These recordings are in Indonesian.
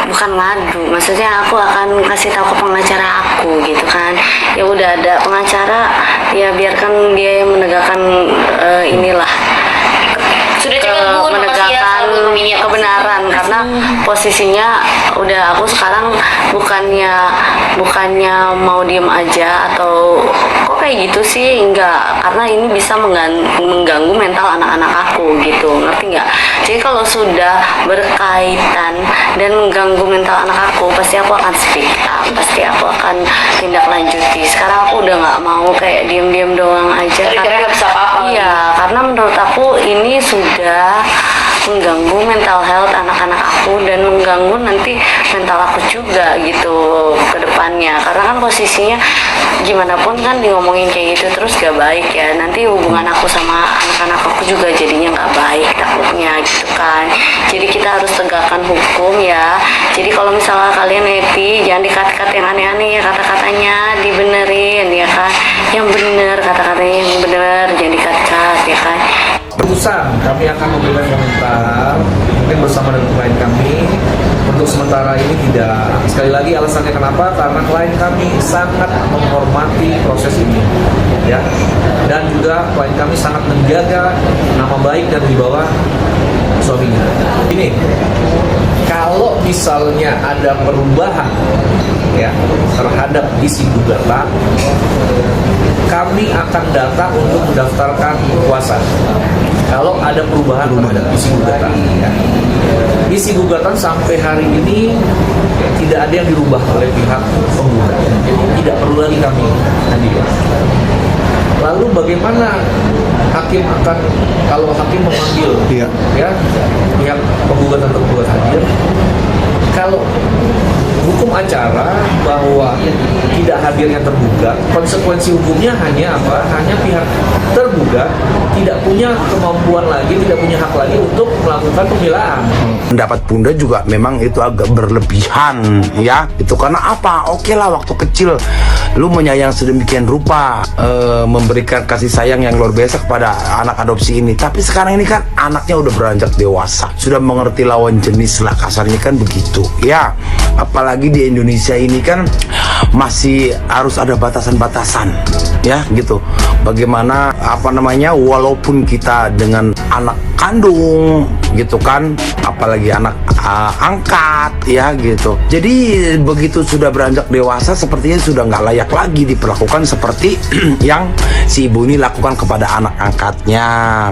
bukan ngadu, maksudnya aku akan kasih tahu ke pengacara aku gitu kan. Ya udah ada pengacara, ya biarkan dia yang menegakkan inilah Sudah cakap Bu, makasih ya, menegakkan selalu mengingat. kebenaran, karena posisinya udah aku sekarang bukannya mau diem aja atau kok kayak gitu sih, enggak, karena ini bisa mengganggu mental anak-anak aku gitu, ngerti nggak? Jadi kalau sudah berkaitan dan mengganggu mental anak aku, pasti aku akan speak up, pasti aku akan tindak lanjuti. Sekarang aku udah nggak mau kayak diem-diem doang aja, Jadi karena nggak bisa apa-apa lagi. iya, karena menurut aku ini sudah mengganggu mental health anak-anak aku dan mengganggu nanti mental aku juga gitu ke depannya, karena kan posisinya gimana pun kan di ngomongin kayak gitu terus gak baik ya, nanti hubungan aku sama anak-anak aku juga jadinya gak baik takutnya gitu kan. Jadi kita harus tegakkan hukum ya. Jadi kalau misalnya kalian happy, jangan dikat-kat yang aneh-aneh ya, kata-katanya dibenerin ya kan, yang bener, kata-katanya yang bener, jangan dikat-kat ya kan. Keputusan kami akan memberikan komentar mungkin bersama dengan klien kami. Untuk sementara ini tidak. Sekali lagi alasannya kenapa? Karena klien kami sangat menghormati proses ini, ya. Dan juga klien kami sangat menjaga nama baik dan wibawa suaminya. Ini kalau misalnya ada perubahan ya terhadap isi gugatan, kami akan datang untuk mendaftarkan kuasa. Kalau ada perubahan terhadap isi gugatan, ya. Isi gugatan sampai hari ini tidak ada yang dirubah oleh pihak penggugat, jadi tidak perlu lagi kami hadir. Lalu bagaimana hakim akan, kalau hakim memanggil ya pihak penggugat atau penggugat hadir, kalau hukum acara bahwa tidak hadirnya tergugat, konsekuensi hukumnya hanya apa? Hanya pihak tergugat tidak punya kemampuan lagi, tidak punya hak lagi untuk melakukan pembelaan. Pendapat Bunda juga memang itu agak berlebihan ya. Itu karena apa? Oke lah, waktu kecil lu menyayang sedemikian rupa, memberikan kasih sayang yang luar biasa kepada anak adopsi ini. Tapi sekarang ini kan anaknya udah beranjak dewasa, sudah mengerti lawan jenis lah, kasarnya kan begitu ya. Apalagi di Indonesia ini kan masih harus ada batasan-batasan ya gitu. Bagaimana walaupun kita dengan anak kandung gitu kan, apalagi anak angkat ya gitu. Jadi begitu sudah beranjak dewasa, sepertinya sudah nggak layak lagi diperlakukan seperti yang si ibu ini lakukan kepada anak angkatnya,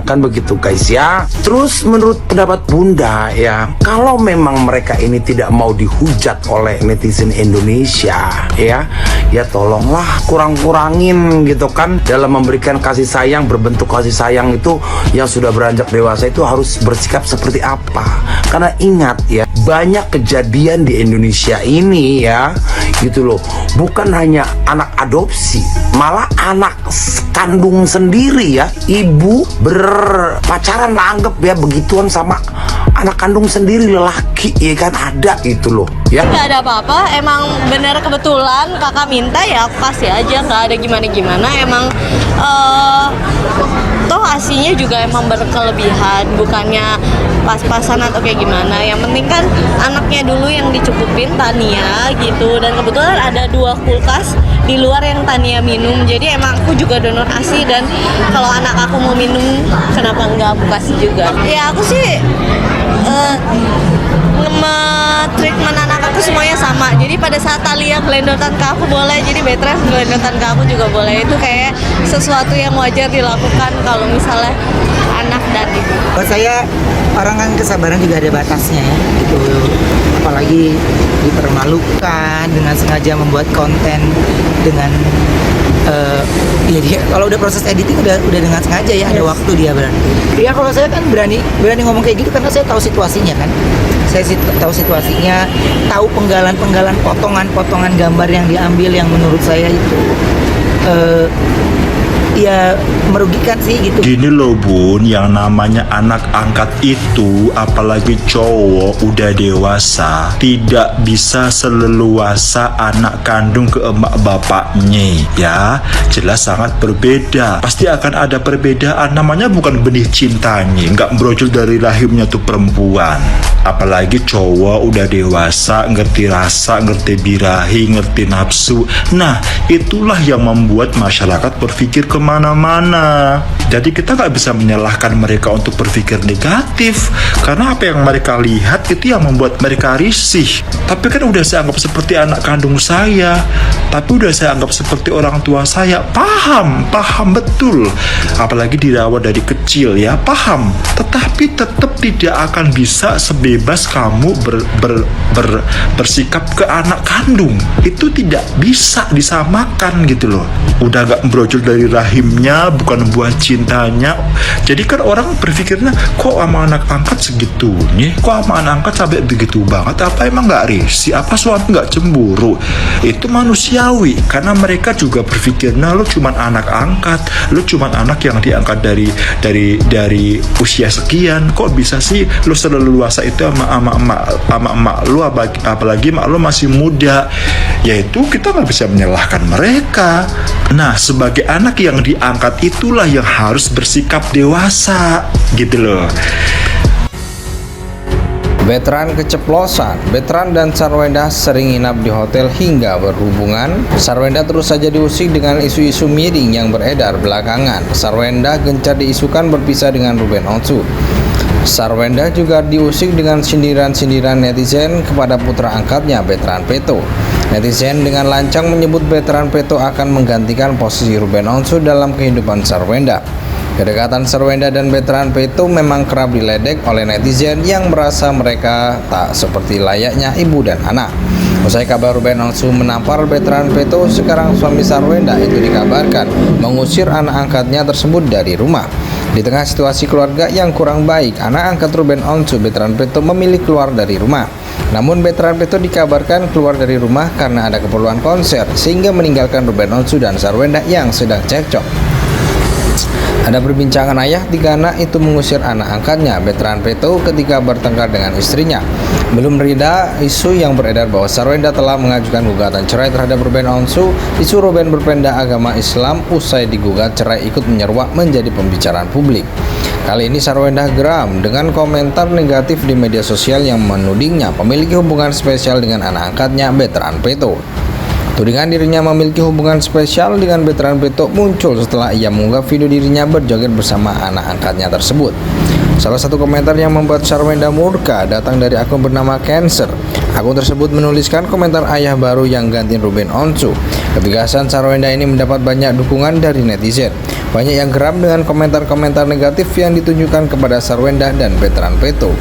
kan begitu guys ya. Terus menurut pendapat Bunda ya, kalau memang mereka ini tidak mau dihujat oleh netizen Indonesia ya tolonglah kurang-kurangin gitu kan dalam memberikan kasih sayang, berbentuk kasih sayang itu yang sudah beranjak dewasa itu harus bersikap seperti apa. Karena ingat ya, banyak kejadian di Indonesia ini ya gitu loh, bukan hanya anak adopsi, malah anak kandung sendiri ya, ibu berpacaran lah, anggap ya begituan sama anak kandung sendiri lelaki ya kan, ada gitu loh ya. Nggak ada apa-apa, emang bener kebetulan kakak minta ya aku kasih aja, nggak ada gimana-gimana. Emang toh asinya juga emang berkelebihan, bukannya pas-pasan atau kayak gimana. Yang penting kan anaknya dulu yang dicukupin, Tania gitu. Dan kebetulan ada 2 kulkas di luar yang Tania minum, jadi emang aku juga donor ASI. Dan kalau anak aku mau minum, kenapa nggak aku kasih juga. Ya aku sih treatment anak aku semuanya sama. Jadi pada saat Talia gelendotan ke aku boleh, jadi Beatrice gelendotan ke aku juga boleh. Itu kayak sesuatu yang wajar dilakukan kalau misalnya anak dan ibu. Buat saya, orang kan kesabaran juga ada batasnya ya gitu. Apalagi dipermalukan dengan sengaja membuat konten dengan ya dia kalau udah proses editing udah dengan sengaja ya, ada waktu dia berarti. Ya kalau saya kan berani ngomong kayak gitu karena saya tahu situasinya kan. Saya tahu situasinya, tahu penggalan-penggalan, potongan-potongan gambar yang diambil yang menurut saya itu ya merugikan sih gitu. Gini loh Bun, yang namanya anak angkat itu, apalagi cowok udah dewasa, tidak bisa seleluasa anak kandung ke emak bapaknya ya. Jelas sangat berbeda. Pasti akan ada perbedaan. Namanya bukan benih cintanya, nggak brojol dari rahimnya tuh perempuan. Apalagi cowok udah dewasa, ngerti rasa, ngerti birahi, ngerti nafsu. Nah, itulah yang membuat masyarakat berpikir kemana-mana. Jadi kita nggak bisa menyalahkan mereka untuk berpikir negatif, karena apa yang mereka lihat itu yang membuat mereka risih. Tapi kan udah saya anggap seperti anak kandung saya, tapi udah saya anggap seperti orang tua saya. Paham betul. Apalagi dirawat dari kecil ya, paham. Tetapi tetap tidak akan bisa sebebas kamu bersikap ke anak kandung. Itu tidak bisa disamakan gitu loh. Udah gak brojol dari rahimnya, bukan buah cintanya. Jadi kan orang berpikirnya, kok sama anak angkat segitunya, kok sama anak angkat sampai begitu banget, apa emang gak risih, apa suami gak cemburu. Itu manusiawi, karena mereka juga berpikirnya lo cuman anak angkat, lo cuman anak yang diangkat dari usia sekian, kok bisa sih lo seleluasa itu sama emak lo, apalagi emak lo masih muda. Yaitu kita nggak bisa menyalahkan mereka. Nah, sebagai anak yang diangkat itulah yang harus bersikap dewasa gitu loh. Veteran keceplosan, Veteran dan Sarwenda sering nginap di hotel hingga berhubungan. Sarwenda terus saja diusik dengan isu-isu miring yang beredar belakangan. Sarwenda gencar diisukan berpisah dengan Ruben Onsu. Sarwenda juga diusik dengan sindiran-sindiran netizen kepada putra angkatnya, Veteran Peto. Netizen dengan lancang menyebut Veteran Peto akan menggantikan posisi Ruben Onsu dalam kehidupan Sarwenda. Kedekatan Sarwenda dan Veteran Peto memang kerap diledek oleh netizen yang merasa mereka tak seperti layaknya ibu dan anak. Usai kabar Ruben Onsu menampar Veteran Peto, sekarang suami Sarwenda itu dikabarkan mengusir anak angkatnya tersebut dari rumah. Di tengah situasi keluarga yang kurang baik, anak angkat Ruben Onsu, Veteran Peto, memilih keluar dari rumah. Namun Veteran Peto dikabarkan keluar dari rumah karena ada keperluan konser, sehingga meninggalkan Ruben Onsu dan Sarwenda yang sedang cekcok. Ada perbincangan ayah tiga anak itu mengusir anak angkatnya, Veteran Peto, ketika bertengkar dengan istrinya. Belum reda isu yang beredar bahwa Sarwenda telah mengajukan gugatan cerai terhadap Ruben Onsu. Isu Ruben berpindah agama Islam usai digugat cerai ikut menyeruak menjadi pembicaraan publik. Kali ini Sarwenda geram dengan komentar negatif di media sosial yang menudingnya memiliki hubungan spesial dengan anak angkatnya, Veteran Peto. Tudingan dirinya memiliki hubungan spesial dengan Veteran Peto muncul setelah ia mengunggah video dirinya berjoget bersama anak angkatnya tersebut. Salah satu komentar yang membuat Sarwenda murka datang dari akun bernama Cancer. Akun tersebut menuliskan komentar ayah baru yang gantiin Ruben Onsu. Ketegasan Sarwenda ini mendapat banyak dukungan dari netizen. Banyak yang geram dengan komentar-komentar negatif yang ditunjukkan kepada Sarwenda dan Veteran Peto.